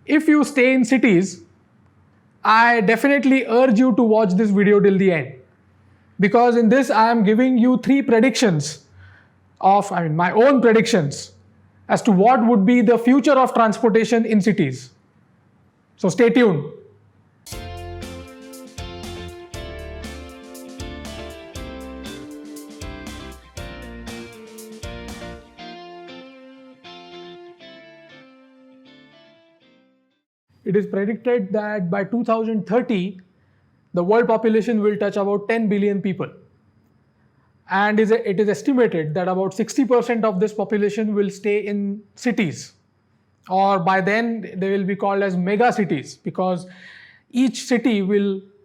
if you stay in cities, I definitely urge you to watch this video till the end, because in this I am giving you three predictions of, my own predictions as to what would be the future of transportation in cities. So stay tuned. It is predicted that by 2030, the world population will touch about 10 billion people. And it is estimated that about 60% of this population will stay in cities, or by then they will be called as mega cities, because each city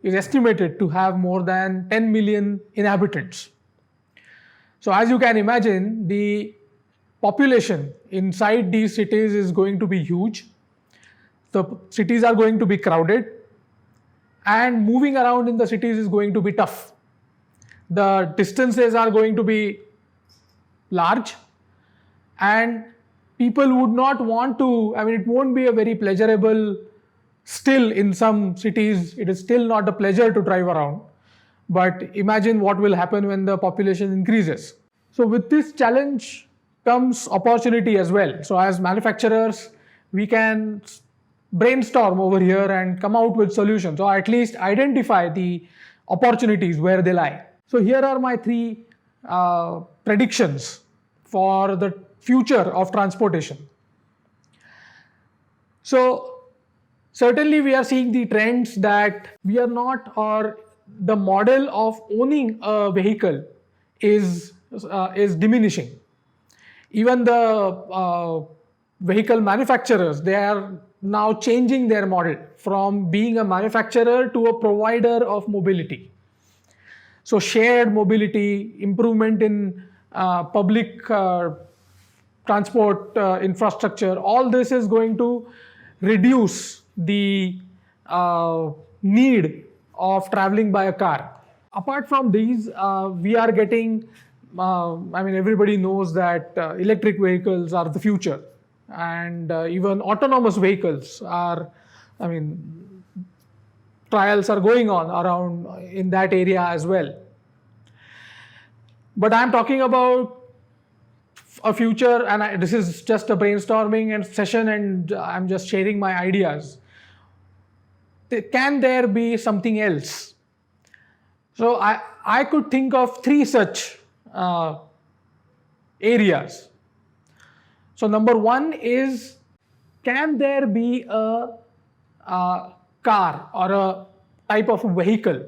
is estimated to have more than 10 million inhabitants. So as you can imagine, the population inside these cities is going to be huge. The cities are going to be crowded, and moving around in the cities is going to be tough. The distances are going to be large, and people would not want to, it won't be a very pleasurable, still in some cities, it is still not a pleasure to drive around. But imagine what will happen when the population increases. So with this challenge comes opportunity as well. So as manufacturers, we can brainstorm over here and come out with solutions, or at least identify the opportunities where they lie. So here are my three predictions for the future of transportation. So certainly we are seeing the trends that we are not, or the model of owning a vehicle is diminishing. Even the vehicle manufacturers, they are now changing their model from being a manufacturer to a provider of mobility. So shared mobility, improvement in public transport infrastructure, all this is going to reduce the need of traveling by a car. Apart from these, we are getting, everybody knows that electric vehicles are the future. And even autonomous vehicles are, trials are going on around in that area as well. But I'm talking about a future, and this is just a brainstorming and session, and I'm just sharing my ideas. Can there be something else? So I could think of three such areas. So number one is, can there be a car or a type of vehicle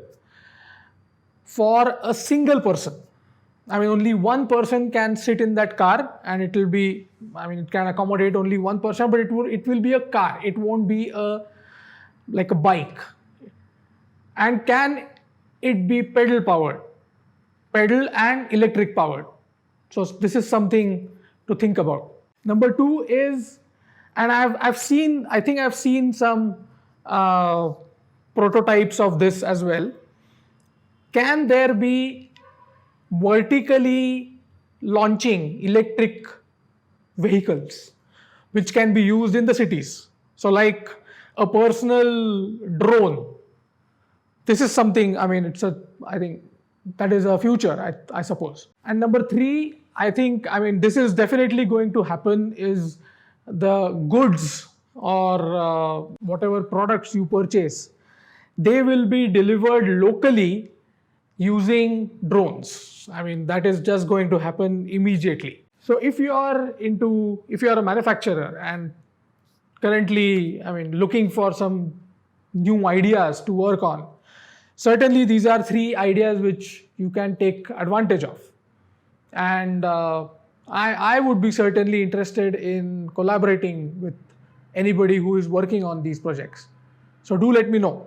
for a single person? Only one person can sit in that car, and it will be, it can accommodate only one person, but it will be a car. It won't be like a bike. And can it be pedal powered? Pedal and electric powered. So this is something to think about. Number two is, and I've seen some prototypes of this as well. Can there be vertically launching electric vehicles which can be used in the cities? So like a personal drone. This is something, I think that is a future, I suppose. And number three, this is definitely going to happen, is the goods or whatever products you purchase, they will be delivered locally using drones. That is just going to happen immediately. So if you are a manufacturer and currently, looking for some new ideas to work on, certainly these are three ideas which you can take advantage of. And I would be certainly interested in collaborating with anybody who is working on these projects. So do let me know.